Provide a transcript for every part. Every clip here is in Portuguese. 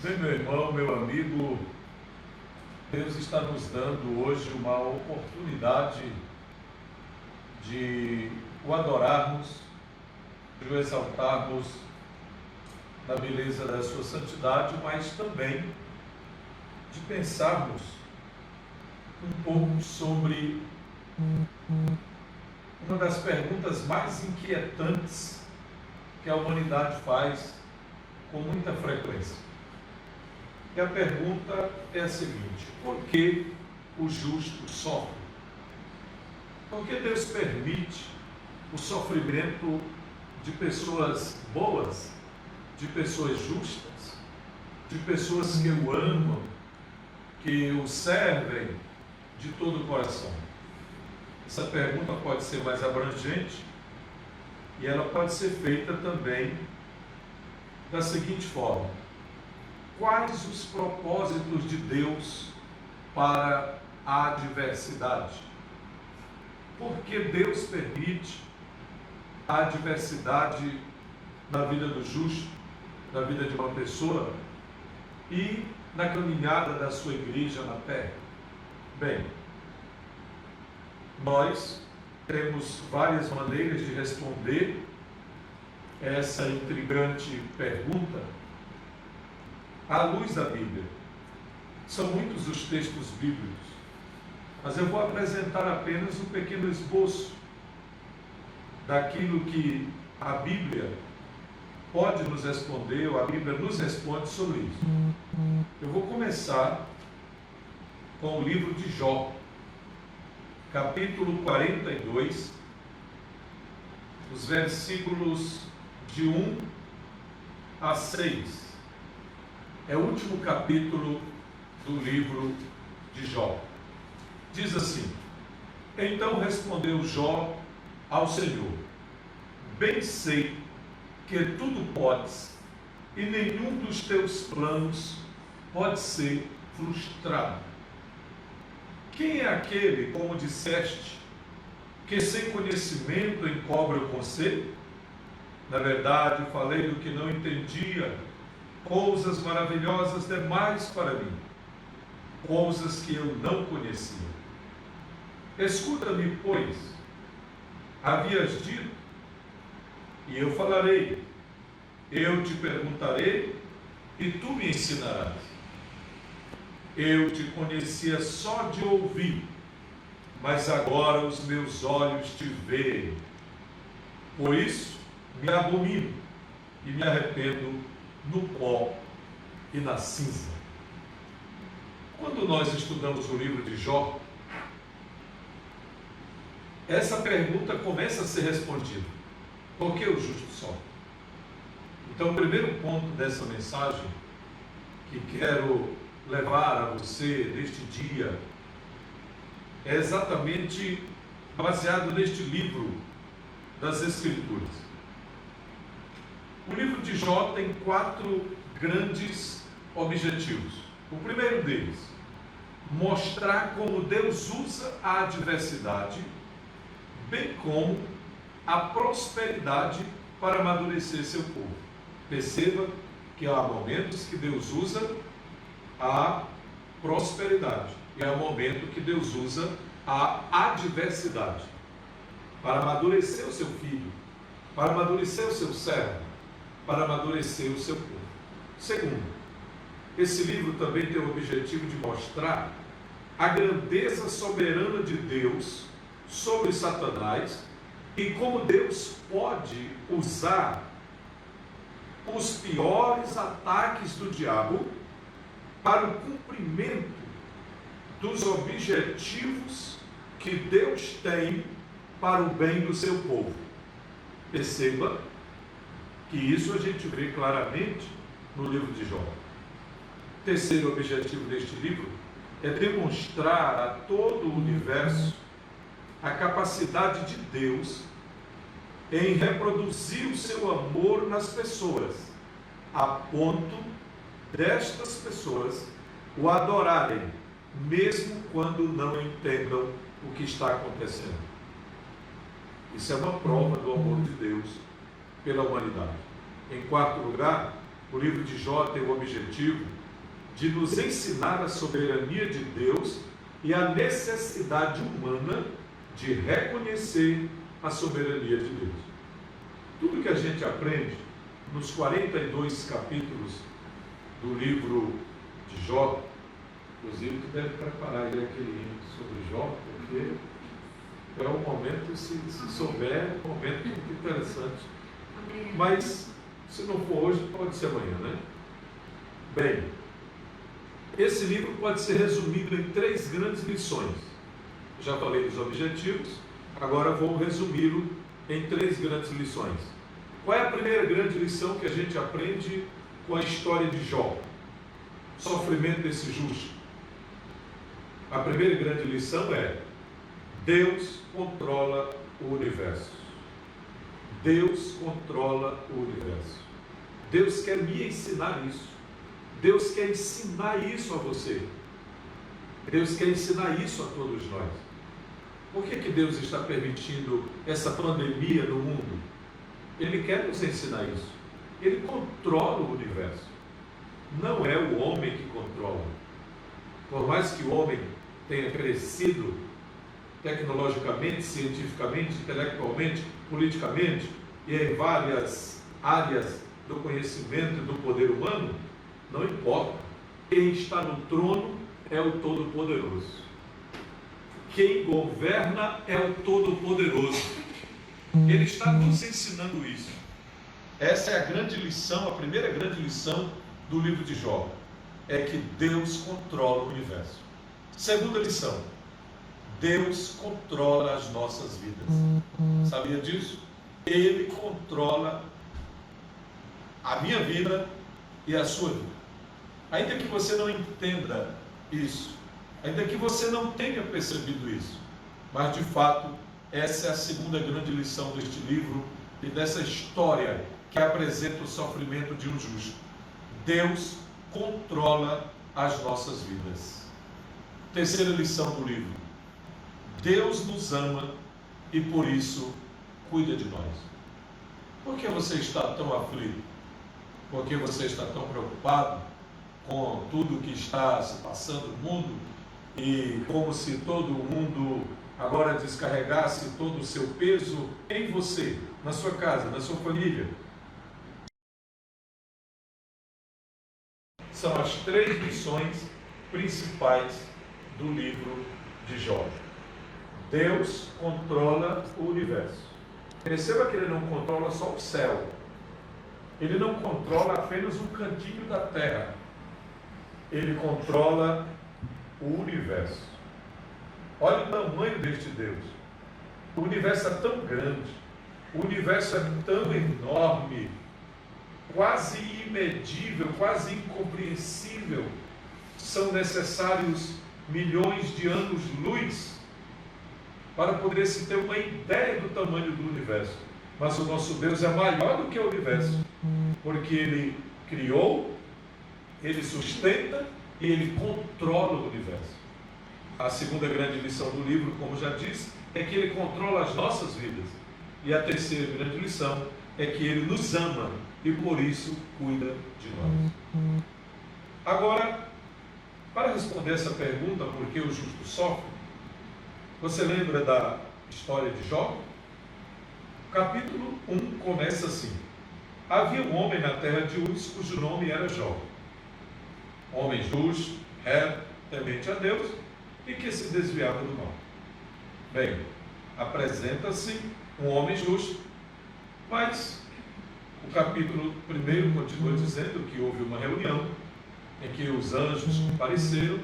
Bem, meu irmão, meu amigo, Deus está nos dando hoje uma oportunidade de o adorarmos, de o exaltarmos na beleza da sua santidade, mas também de pensarmos um pouco sobre uma das perguntas mais inquietantes que a humanidade faz com muita frequência. E a pergunta é a seguinte: por que o justo sofre? Por que Deus permite o sofrimento de pessoas boas, de pessoas justas, de pessoas que o amam, que o servem de todo o coração? Essa pergunta pode ser mais abrangente e ela pode ser feita também da seguinte forma: quais os propósitos de Deus para a adversidade? Por que Deus permite a adversidade na vida do justo, na vida de uma pessoa e na caminhada da sua igreja na terra? Bem, nós temos várias maneiras de responder essa intrigante pergunta à luz da Bíblia. São muitos os textos bíblicos, mas eu vou apresentar apenas um pequeno esboço daquilo que a Bíblia pode nos responder, ou a Bíblia nos responde sobre isso. Eu vou começar com o livro de Jó, capítulo 42, os versículos de 1 a 6. É o último capítulo do livro de Jó. Diz assim: então respondeu Jó ao Senhor: bem sei que tudo podes, e nenhum dos teus planos pode ser frustrado. Quem é aquele, como disseste, que sem conhecimento encobre o conselho? Na verdade, falei do que não entendia, coisas maravilhosas demais para mim, coisas que eu não conhecia. Escuta-me, pois, havias dito, e eu falarei, eu te perguntarei, e tu me ensinarás. Eu te conhecia só de ouvir, mas agora os meus olhos te veem. Por isso, me abomino e me arrependo no pó e na cinza. Quando nós estudamos o livro de Jó, essa pergunta começa a ser respondida: por que o justo sofre? Então, o primeiro ponto dessa mensagem que quero levar a você neste dia é exatamente baseado neste livro das Escrituras. O livro de Jó tem 4 grandes objetivos. O primeiro deles, mostrar como Deus usa a adversidade, bem como a prosperidade para amadurecer seu povo. Perceba que há momentos que Deus usa a prosperidade e há momentos que Deus usa a adversidade para amadurecer o seu filho, para amadurecer o seu servo, para amadurecer o seu povo. Segundo, esse livro também tem o objetivo de mostrar a grandeza soberana de Deus sobre Satanás e como Deus pode usar os piores ataques do diabo para o cumprimento dos objetivos que Deus tem para o bem do seu povo. Perceba que isso a gente vê claramente no livro de Jó. O terceiro objetivo deste livro é demonstrar a todo o universo a capacidade de Deus em reproduzir o seu amor nas pessoas, a ponto destas pessoas o adorarem, mesmo quando não entendam o que está acontecendo. Isso é uma prova do amor de Deus pela humanidade. Em quarto lugar, O livro de Jó tem o objetivo de nos ensinar a soberania de Deus e a necessidade humana de reconhecer a soberania de Deus. Tudo que a gente aprende nos 42 capítulos do livro de Jó, inclusive tu deve preparar aí aquele livro sobre Jó, porque é um momento, se souber, é um momento muito interessante. Mas, se não for hoje, pode ser amanhã, né? Bem, esse livro pode ser resumido em 3 grandes lições. Já falei dos objetivos, agora vou resumi-lo em 3 grandes lições. Qual é a primeira grande lição que a gente aprende com a história de Jó? O sofrimento desse justo. A primeira grande lição é: Deus controla o universo. Deus controla o universo. Deus quer me ensinar isso. Deus quer ensinar isso a você. Deus quer ensinar isso a todos nós. Por que Deus está permitindo essa pandemia no mundo? Ele quer nos ensinar isso. Ele controla o universo. Não é o homem que controla. Por mais que o homem tenha crescido tecnologicamente, cientificamente, intelectualmente, politicamente e em várias áreas do conhecimento e do poder humano, não importa. Quem está no trono é o Todo-Poderoso. Quem governa é o Todo-Poderoso. Ele está nos ensinando isso. Essa é a grande lição, a primeira grande lição do livro de Jó. É que Deus controla o universo. Segunda lição: Deus controla as nossas vidas. Sabia disso? Ele controla a minha vida e a sua vida. Ainda que você não entenda isso, ainda que você não tenha percebido isso, mas de fato, essa é a segunda grande lição deste livro e dessa história que apresenta o sofrimento de um justo. Deus controla as nossas vidas. Terceira lição do livro: Deus nos ama e por isso cuida de nós. Por que você está tão aflito? Por que você está tão preocupado com tudo que está se passando no mundo e como se todo mundo agora descarregasse todo o seu peso em você, na sua casa, na sua família? São as 3 lições principais do livro de Jó. Deus controla o universo. Perceba que Ele não controla só o céu. Ele não controla apenas um cantinho da terra. Ele controla o universo. Olha o tamanho deste Deus. O universo é tão grande, o universo é tão enorme, quase imedível, quase incompreensível. São necessários milhões de anos-luz para poder se ter uma ideia do tamanho do universo. Mas o nosso Deus é maior do que o universo, porque Ele criou, Ele sustenta e Ele controla o universo. A segunda grande lição do livro, como já disse, é que Ele controla as nossas vidas. E a terceira grande lição é que Ele nos ama e por isso cuida de nós. Agora, para responder essa pergunta, por que o justo sofre, você lembra da história de Jó? Capítulo 1 começa assim: havia um homem na terra de Uz, cujo nome era Jó. Homem justo, reto, temente a Deus e que se desviava do mal. Bem, apresenta-se um homem justo, mas o capítulo 1 continua dizendo que houve uma reunião em que os anjos apareceram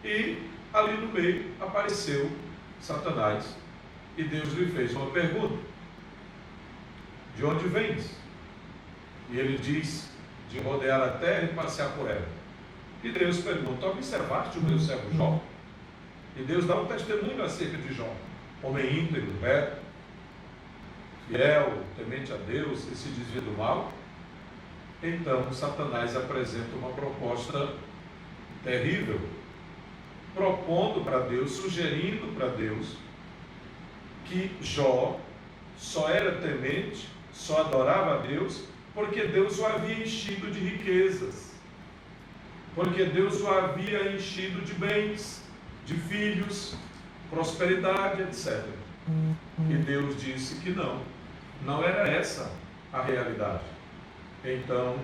e ali no meio apareceu Satanás e Deus lhe fez uma pergunta: de onde vens? E ele diz: de rodear a terra e passear por ela. E Deus pergunta: observaste o meu servo Jó? E Deus dá um testemunho acerca de Jó: homem íntegro, reto, fiel, temente a Deus e se desvia do mal. Então Satanás apresenta uma proposta terrível, propondo para Deus, sugerindo para Deus que Jó só era temente, só adorava a Deus Porque Deus o havia enchido de riquezas, porque Deus o havia enchido de bens, de filhos, prosperidade, etc. E Deus disse que não era essa a realidade. Então,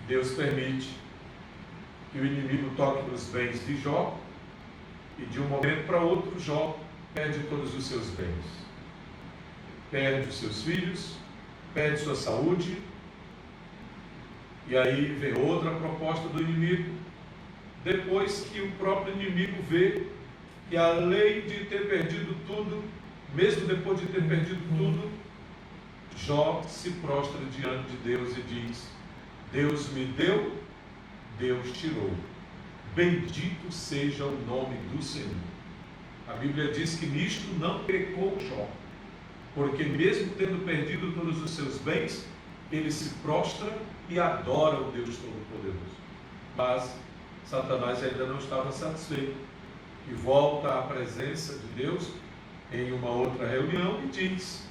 Deus permite que o inimigo toque nos bens de Jó, e de um momento para outro, Jó perde todos os seus bens. Perde os seus filhos, perde sua saúde, e aí vem outra proposta do inimigo, depois que o próprio inimigo vê que além de ter perdido tudo, mesmo depois de ter perdido tudo, Jó se prostra diante de Deus e diz: Deus me deu, Deus tirou. Bendito seja o nome do Senhor. A Bíblia diz que nisto não pecou Jó, porque mesmo tendo perdido todos os seus bens, ele se prostra e adora o Deus Todo-Poderoso. Mas Satanás ainda não estava satisfeito e volta à presença de Deus em uma outra reunião e diz: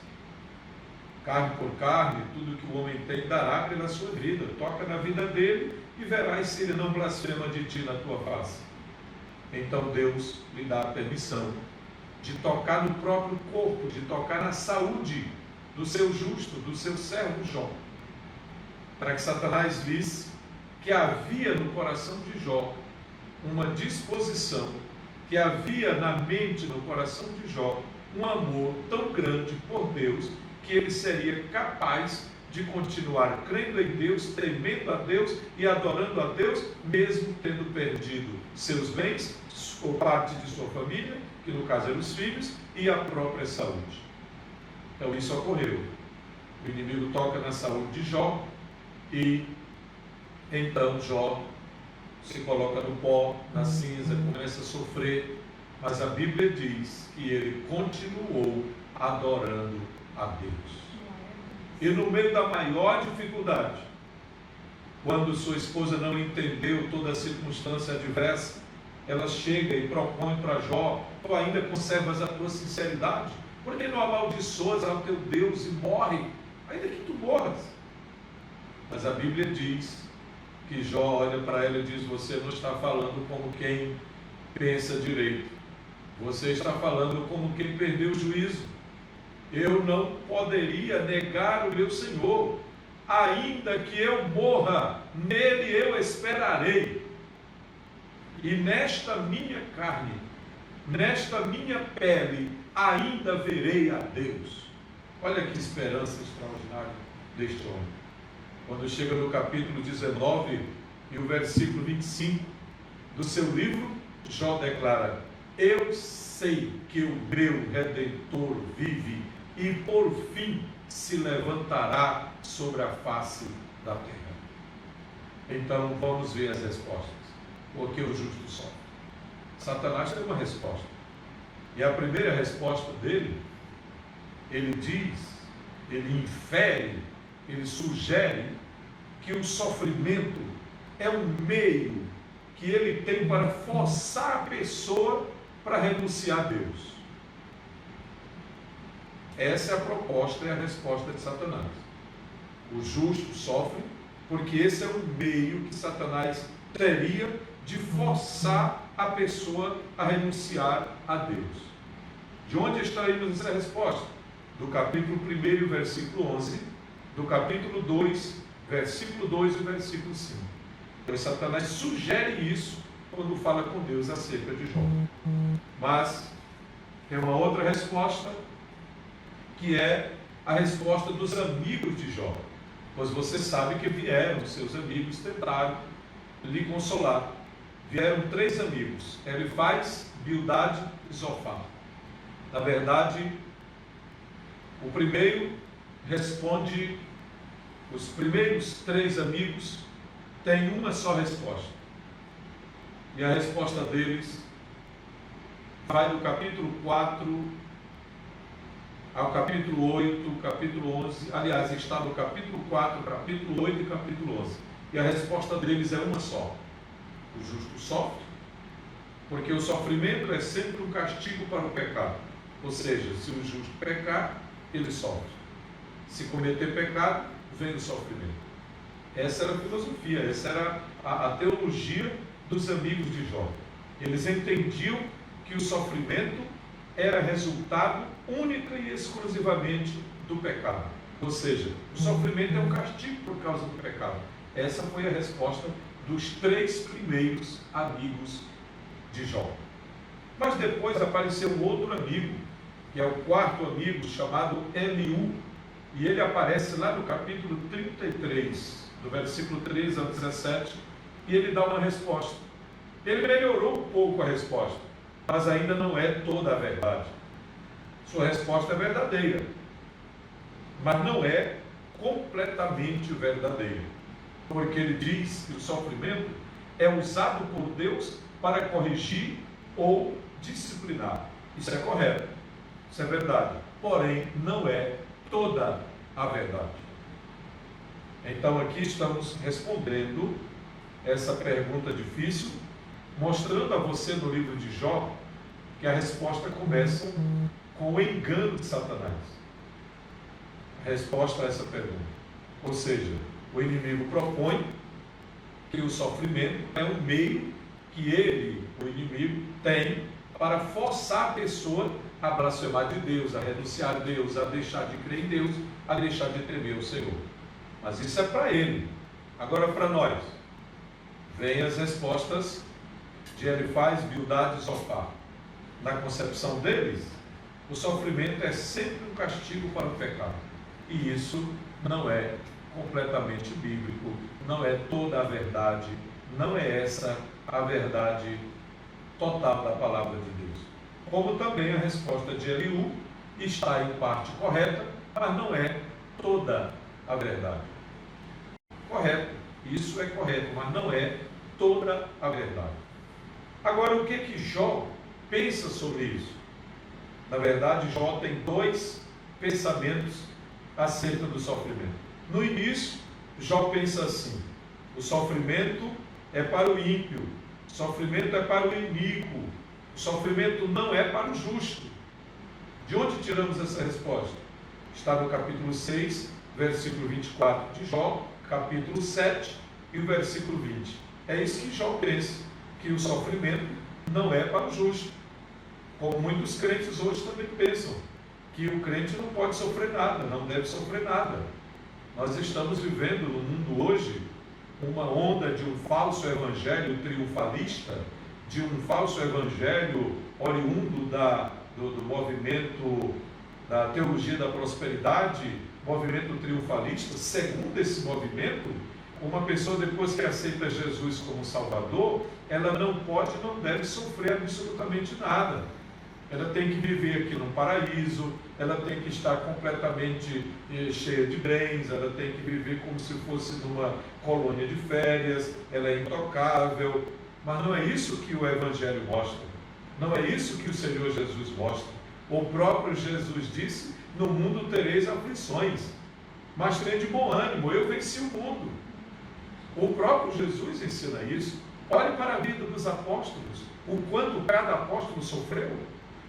carne por carne, tudo que o homem tem dará pela sua vida. Toca na vida dele e verás se ele não blasfema de ti na tua face. Então Deus lhe dá a permissão de tocar no próprio corpo, de tocar na saúde do seu justo, do seu servo Jó, para que Satanás visse que havia no coração de Jó uma disposição, que havia na mente, no coração de Jó, um amor tão grande por Deus, que ele seria capaz de continuar crendo em Deus, temendo a Deus e adorando a Deus, mesmo tendo perdido seus bens, ou parte de sua família, que no caso eram os filhos, e a própria saúde. Então isso ocorreu. O inimigo toca na saúde de Jó, e então Jó se coloca no pó, na cinza, começa a sofrer, mas a Bíblia diz que ele continuou adorando a Deus. E no meio da maior dificuldade, quando sua esposa não entendeu toda a circunstância adversa, ela chega e propõe para Jó: tu ainda conservas a tua sinceridade? Por que não amaldiçoas ao teu Deus e morre, ainda que tu morras? Mas a Bíblia diz que Jó olha para ela e diz: você não está falando como quem pensa direito, você está falando como quem perdeu o juízo. Eu não poderia negar o meu Senhor, ainda que eu morra, nele eu esperarei. E nesta minha carne, nesta minha pele, ainda verei a Deus. Olha que esperança extraordinária deste homem. Quando chega no capítulo 19 e o versículo 25 do seu livro, Jó declara: eu sei que o meu Redentor vive e por fim se levantará sobre a face da terra. Então vamos ver as respostas. Por que o justo sofre? Satanás tem uma resposta. E a primeira resposta dele, ele diz, ele infere, ele sugere que o sofrimento é um meio que ele tem para forçar a pessoa para renunciar a Deus. Essa é a proposta e a resposta de Satanás. O justo sofre porque esse é o meio que Satanás teria de forçar a pessoa a renunciar a Deus. De onde extraímos essa resposta? Do capítulo 1, versículo 11, do capítulo 2, versículo 2 e versículo 5. Então Satanás sugere isso quando fala com Deus acerca de Jó. Mas tem uma outra resposta, que é a resposta dos amigos de Jó. Pois você sabe que vieram seus amigos tentar lhe consolar. Vieram 3 amigos, Elifaz, Bildade e Zofar. Na verdade, o primeiro responde, os primeiros 3 amigos têm uma só resposta. E a resposta deles vai do capítulo 4 ao capítulo 8, capítulo 11, aliás, está no capítulo 4, capítulo 8 e capítulo 11. E a resposta deles é uma só: o justo sofre, porque o sofrimento é sempre um castigo para o pecado. Ou seja, se o justo pecar, ele sofre. Se cometer pecado, vem o sofrimento. Essa era a filosofia, essa era a teologia dos amigos de Jó. Eles entendiam que o sofrimento era resultado única e exclusivamente do pecado. Ou seja, o sofrimento é um castigo por causa do pecado. Essa foi a resposta dos 3 primeiros amigos de Jó. Mas depois apareceu um outro amigo, que é o 4º amigo, chamado Eliú, e ele aparece lá no capítulo 33, do versículo 13 ao 17, e ele dá uma resposta. Ele melhorou um pouco a resposta, mas ainda não é toda a verdade. Sua resposta é verdadeira, mas não é completamente verdadeira, porque ele diz que o sofrimento é usado por Deus para corrigir ou disciplinar. Isso é correto, isso é verdade, porém não é toda a verdade. Então aqui estamos respondendo essa pergunta difícil, mostrando a você no livro de Jó que a resposta começa com o engano de Satanás. A resposta a essa pergunta. Ou seja, o inimigo propõe que o sofrimento é um meio que ele, o inimigo, tem para forçar a pessoa a blasfemar de Deus, a renunciar a Deus, a deixar de crer em Deus, a deixar de temer o Senhor. Mas isso é para ele. Agora para nós, vem as respostas de Elifaz, Bildad e Zofar. Na concepção deles, o sofrimento é sempre um castigo para o pecado. E isso não é completamente bíblico, não é toda a verdade, não é essa a verdade total da palavra de Deus. Como também a resposta de Eliú está em parte correta, mas não é toda a verdade. Correto, isso é correto, mas não é toda a verdade. Agora, o que Jó pensa sobre isso? Na verdade, Jó tem 2 pensamentos acerca do sofrimento. No início, Jó pensa assim: o sofrimento é para o ímpio, o sofrimento é para o iníquo, o sofrimento não é para o justo. De onde tiramos essa resposta? Está no capítulo 6, versículo 24 de Jó, capítulo 7 e o versículo 20. É isso que Jó pensa, que o sofrimento não é para o justo. Como muitos crentes hoje também pensam, que o crente não pode sofrer nada, não deve sofrer nada. Nós estamos vivendo no mundo hoje uma onda de um falso evangelho triunfalista, de um falso evangelho oriundo do movimento da teologia da prosperidade, movimento triunfalista. Segundo esse movimento, uma pessoa, depois que aceita Jesus como Salvador, ela não pode, não deve sofrer absolutamente nada. Ela tem que viver aqui no paraíso, ela tem que estar completamente cheia de bens, ela tem que viver como se fosse numa colônia de férias, ela é intocável. Mas não é isso que o Evangelho mostra, não é isso que o Senhor Jesus mostra. O próprio Jesus disse: no mundo tereis aflições, mas tende bom ânimo, eu venci o mundo. O próprio Jesus ensina isso. Olhe para a vida dos apóstolos, o quanto cada apóstolo sofreu,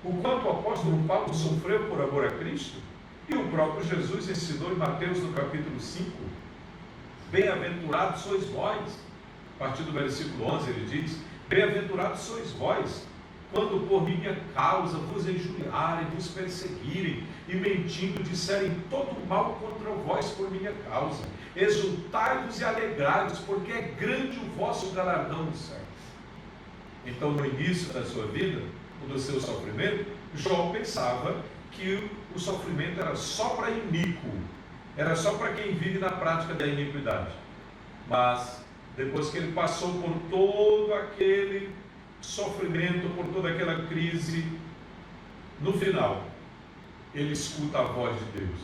o quanto o apóstolo Paulo sofreu por amor a Cristo. E o próprio Jesus ensinou em Mateus no capítulo 5, bem-aventurados sois vós. A partir do versículo 11 ele diz: bem-aventurados sois vós, quando por minha causa vos injuriarem, vos perseguirem, e mentindo disserem todo mal contra vós por minha causa. Exultai-vos e alegrai-vos, porque é grande o vosso galardão no céu. Então, no início da sua vida, do seu sofrimento, Jó pensava que o sofrimento era só para iníquo, era só para quem vive na prática da iniquidade. Mas, depois que ele passou por todo aquele sofrimento, por toda aquela crise, no final, ele escuta a voz de Deus.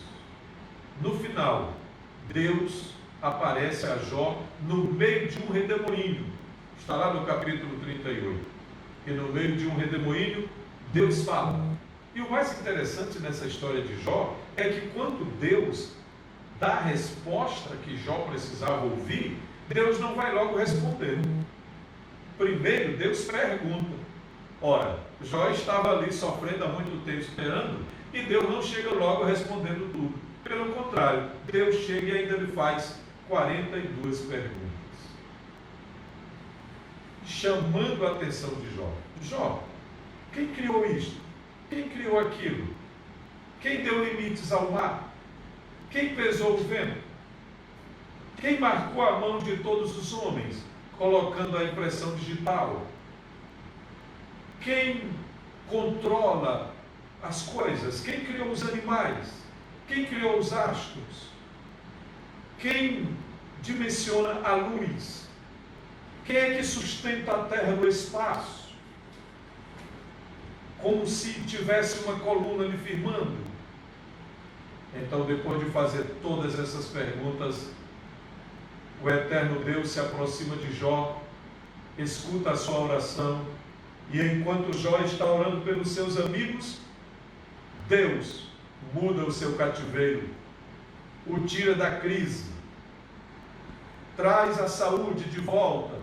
No final, Deus aparece a Jó no meio de um redemoinho. Está lá no capítulo 38. E no meio de um redemoinho, Deus fala. E o mais interessante nessa história de Jó é que quando Deus dá a resposta que Jó precisava ouvir, Deus não vai logo responder. Primeiro, Deus pergunta. Ora, Jó estava ali sofrendo há muito tempo, esperando, e Deus não chega logo respondendo tudo. Pelo contrário, Deus chega e ainda lhe faz 42 perguntas, chamando a atenção de Jó. Jó, quem criou isto? Quem criou aquilo? Quem deu limites ao mar? Quem pesou o vento? Quem marcou a mão de todos os homens, colocando a impressão digital? Quem controla as coisas? Quem criou os animais? Quem criou os astros? Quem dimensiona a luz? Quem é que sustenta a terra no espaço? Como se tivesse uma coluna lhe firmando. Então, depois de fazer todas essas perguntas, o eterno Deus se aproxima de Jó, escuta a sua oração, e enquanto Jó está orando pelos seus amigos, Deus muda o seu cativeiro, o tira da crise, traz a saúde de volta,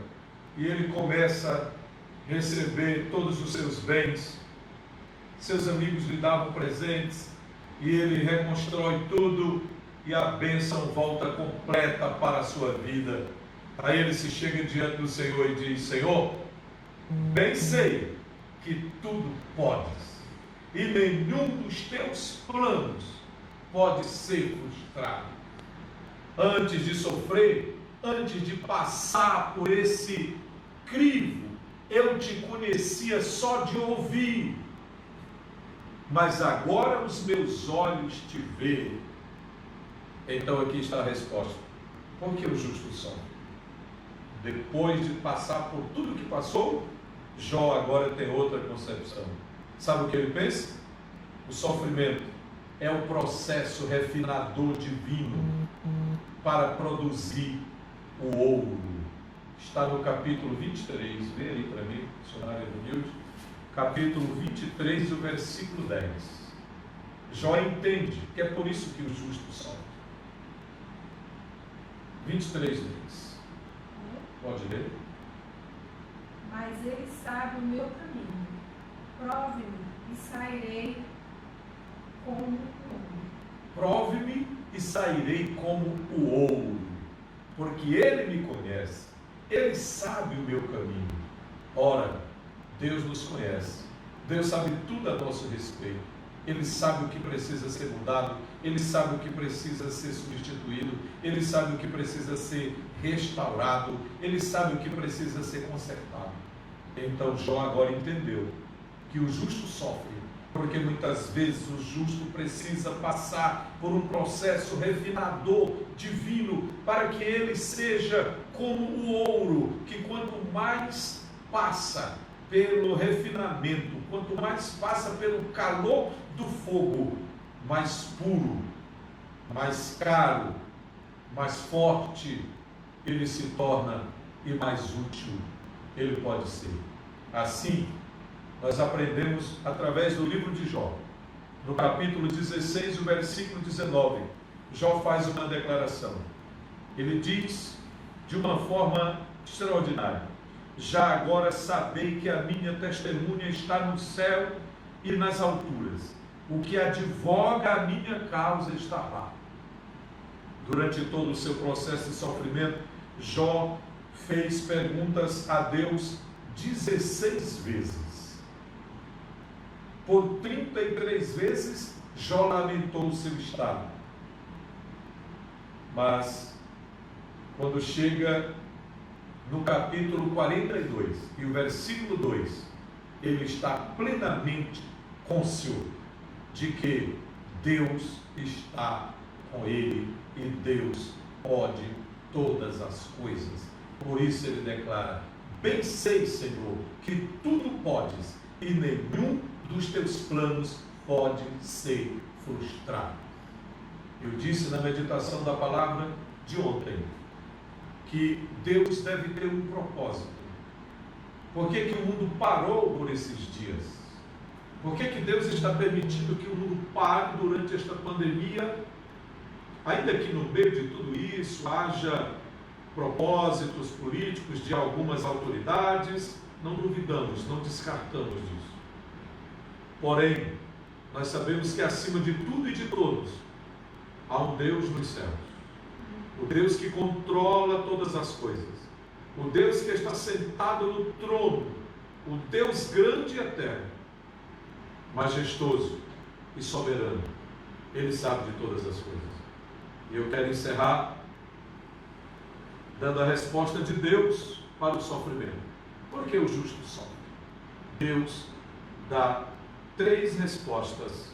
e ele começa a receber todos os seus bens. Seus amigos lhe davam presentes, e ele reconstrói tudo, e a bênção volta completa para a sua vida. Aí ele se chega diante do Senhor e diz: Senhor, bem sei que tudo podes, e nenhum dos teus planos pode ser frustrado. Antes de sofrer, antes de passar por esse crivo, eu te conhecia só de ouvir, mas agora os meus olhos te veem. Então aqui está a resposta. Por que o justo sofre? Depois de passar por tudo que passou, Jó agora tem outra concepção. Sabe o que ele pensa? O sofrimento é o processo refinador divino para produzir o ouro. Está no capítulo 23, vê aí para mim, dicionário humilde, capítulo 23, o versículo 10. Jó entende que é por isso que o justo sofre. 23 diz. Pode ler? Mas ele sabe o meu caminho. Prove-me e sairei como o ouro. Prove-me e sairei como o ouro, porque ele me conhece, ele sabe o meu caminho. Ora, Deus nos conhece, Deus sabe tudo a nosso respeito. Ele sabe o que precisa ser mudado, ele sabe o que precisa ser substituído, ele sabe o que precisa ser restaurado, ele sabe o que precisa ser consertado. Então Jó agora entendeu que o justo sofre, porque muitas vezes o justo precisa passar por um processo refinador divino, para que ele seja como o ouro, que quanto mais passa pelo refinamento, quanto mais passa pelo calor do fogo, mais puro, mais caro, mais forte ele se torna e mais útil ele pode ser. Assim, nós aprendemos através do livro de Jó, no capítulo 16, o versículo 19, Jó faz uma declaração. Ele diz de uma forma extraordinária: já agora sabei que a minha testemunha está no céu e nas alturas. O que advoga a minha causa está lá. Durante todo o seu processo de sofrimento, Jó fez perguntas a Deus 16 vezes. Por 33 vezes, Jó lamentou o seu estado. Mas, quando chega no capítulo 42 e o versículo 2, ele está plenamente consciente de que Deus está com ele e Deus pode todas as coisas. Por isso ele declara: bem sei, Senhor, que tudo podes e nenhum dos teus planos pode ser frustrado. Eu disse na meditação da palavra de ontem que Deus deve ter um propósito. Por que o mundo parou por esses dias? Por que Deus está permitindo que o mundo pare durante esta pandemia? Ainda que no meio de tudo isso haja propósitos políticos de algumas autoridades, não duvidamos, não descartamos disso. Porém, nós sabemos que acima de tudo e de todos, Há um Deus nos céus, o Deus que controla todas as coisas, o Deus que está sentado no trono, o Deus grande e eterno, majestoso e soberano. Ele sabe de todas as coisas. E eu quero encerrar dando a resposta de Deus para o sofrimento. Por que o justo sofre? Deus dá 3 respostas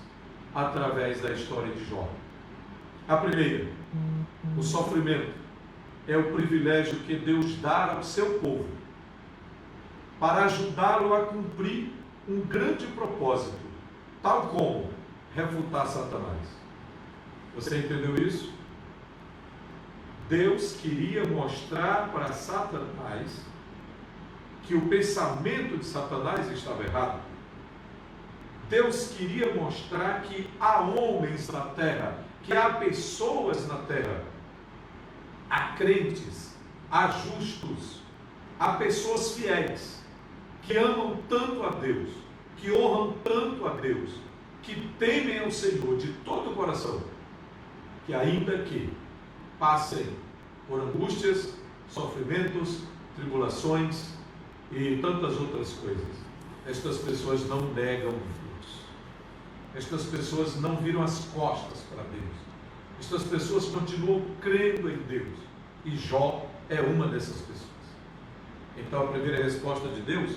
através da história de Jó. A primeira, o sofrimento é o privilégio que Deus dá ao seu povo para ajudá-lo a cumprir um grande propósito, tal como refutar Satanás. Você entendeu isso? Deus queria mostrar para Satanás que o pensamento de Satanás estava errado. Deus queria mostrar que há homens na terra, que há pessoas na terra, há crentes, há justos, há pessoas fiéis, que amam tanto a Deus, que honram tanto a Deus, que temem ao Senhor de todo o coração, que ainda que passem por angústias, sofrimentos, tribulações e tantas outras coisas, estas pessoas não negam Deus. Estas pessoas não viram as costas para Deus. Estas pessoas continuam crendo em Deus. E Jó é uma dessas pessoas. Então a primeira resposta de Deus,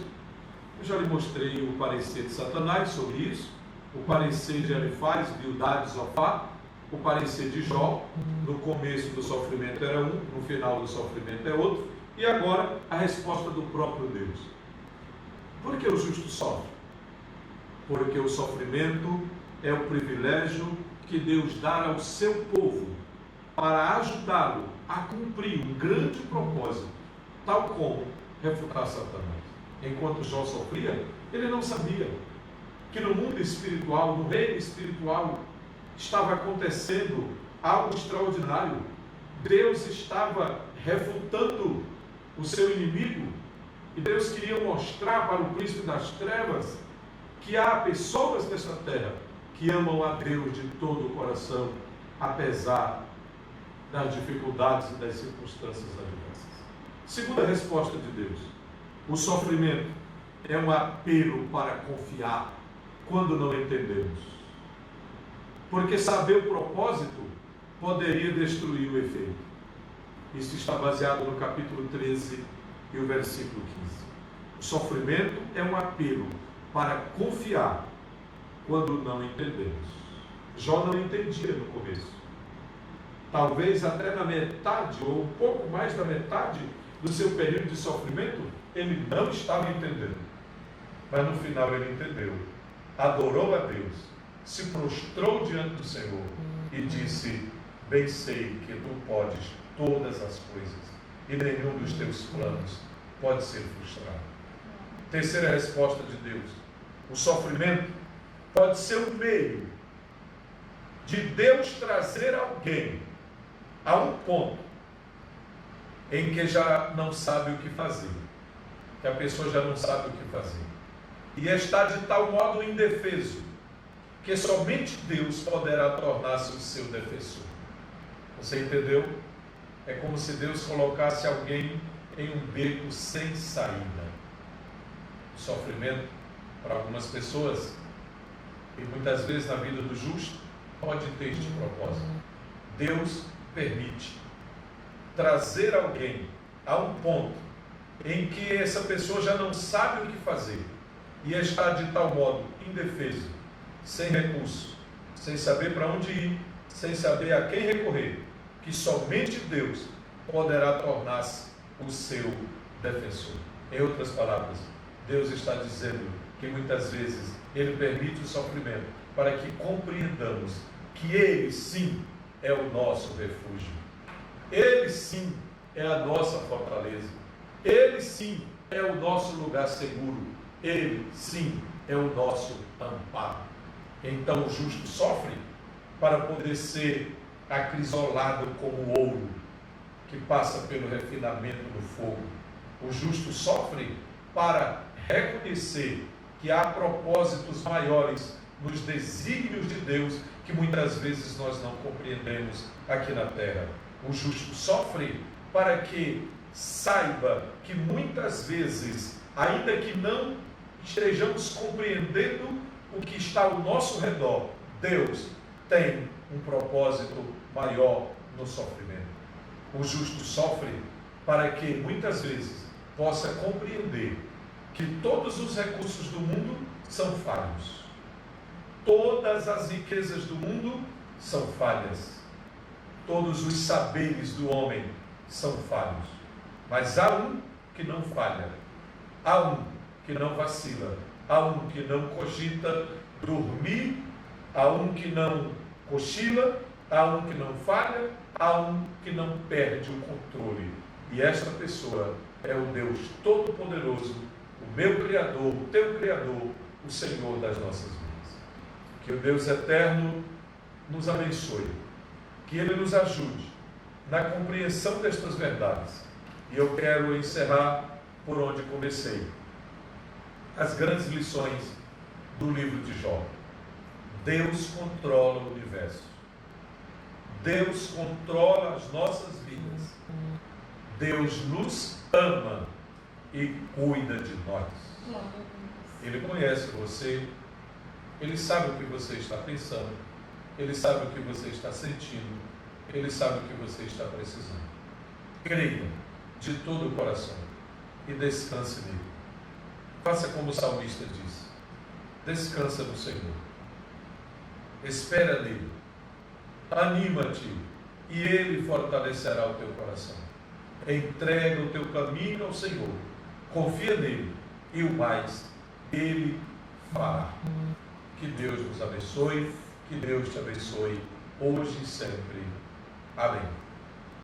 eu já lhe mostrei o parecer de Satanás sobre isso, o parecer de Elifaz, Bildade, Zofar, o parecer de Jó, no começo do sofrimento era um, no final do sofrimento é outro, e agora a resposta do próprio Deus. Por que o justo sofre? Porque o sofrimento é o privilégio que Deus dá ao seu povo para ajudá-lo a cumprir um grande propósito, tal como refutar Satanás. Enquanto Jó sofria, ele não sabia que no mundo espiritual, no reino espiritual, estava acontecendo algo extraordinário. Deus estava refutando o seu inimigo e Deus queria mostrar para o príncipe das trevas que há pessoas nessa terra que amam a Deus de todo o coração, apesar das dificuldades e das circunstâncias adversas. Segunda resposta de Deus: o sofrimento é um apelo para confiar quando não entendemos. Porque saber o propósito poderia destruir o efeito. Isso está baseado no capítulo 13 e o versículo 15. O sofrimento é um apelo para confiar quando não entendemos. Jó não entendia no começo. Talvez até na metade, ou um pouco mais da metade do seu período de sofrimento, ele não estava entendendo. Mas no final ele entendeu. Adorou a Deus, se prostrou diante do Senhor e disse: bem sei que tu podes todas as coisas e nenhum dos teus planos pode ser frustrado. Terceira resposta de Deus: o sofrimento pode ser um meio de Deus trazer alguém a um ponto em que já não sabe o que fazer, que a pessoa já não sabe o que fazer e está de tal modo indefeso que somente Deus poderá tornar-se o seu defensor. Você entendeu? É como se Deus colocasse alguém em um beco sem saída. O sofrimento, para algumas pessoas, e muitas vezes na vida do justo, pode ter este propósito. Deus permite trazer alguém a um ponto em que essa pessoa já não sabe o que fazer e está de tal modo indefeso, sem recurso, sem saber para onde ir, sem saber a quem recorrer, que somente Deus poderá tornar-se o seu defensor. Em outras palavras, Deus está dizendo que muitas vezes Ele permite o sofrimento para que compreendamos que Ele sim é o nosso refúgio. Ele sim é a nossa fortaleza. Ele sim é o nosso lugar seguro. Ele sim é o nosso amparo. Então o justo sofre para poder ser acrisolado como ouro que passa pelo refinamento do fogo. O justo sofre para reconhecer que há propósitos maiores nos desígnios de Deus que muitas vezes nós não compreendemos aqui na terra. O justo sofre para que saiba que muitas vezes, ainda que não estejamos compreendendo o que está ao nosso redor, Deus tem um propósito maior no sofrimento. O justo sofre para que muitas vezes possa compreender que todos os recursos do mundo são falhos. Todas as riquezas do mundo são falhas. Todos os saberes do homem são falhos. Mas há um que não falha. Há um que não vacila. Há um que não cogita dormir. Há um que não cochila. Há um que não falha. Há um que não perde o controle. E esta pessoa é o Deus Todo-Poderoso, o meu Criador, o teu Criador, o Senhor das nossas vidas. Que o Deus Eterno nos abençoe, que Ele nos ajude na compreensão destas verdades. E eu quero encerrar por onde comecei. As grandes lições do livro de Jó. Deus controla o universo. Deus controla as nossas vidas. Deus nos ama e cuida de nós. Ele conhece você. Ele sabe o que você está pensando. Ele sabe o que você está sentindo. Ele sabe o que você está precisando. Creia de todo o coração e descanse nele. Faça como o salmista diz: descansa no Senhor. Espera nele. Anima-te e Ele fortalecerá o teu coração. Entrega o teu caminho ao Senhor. Confia nele e o mais Ele fará. Que Deus nos abençoe. Que Deus te abençoe hoje e sempre. Amém.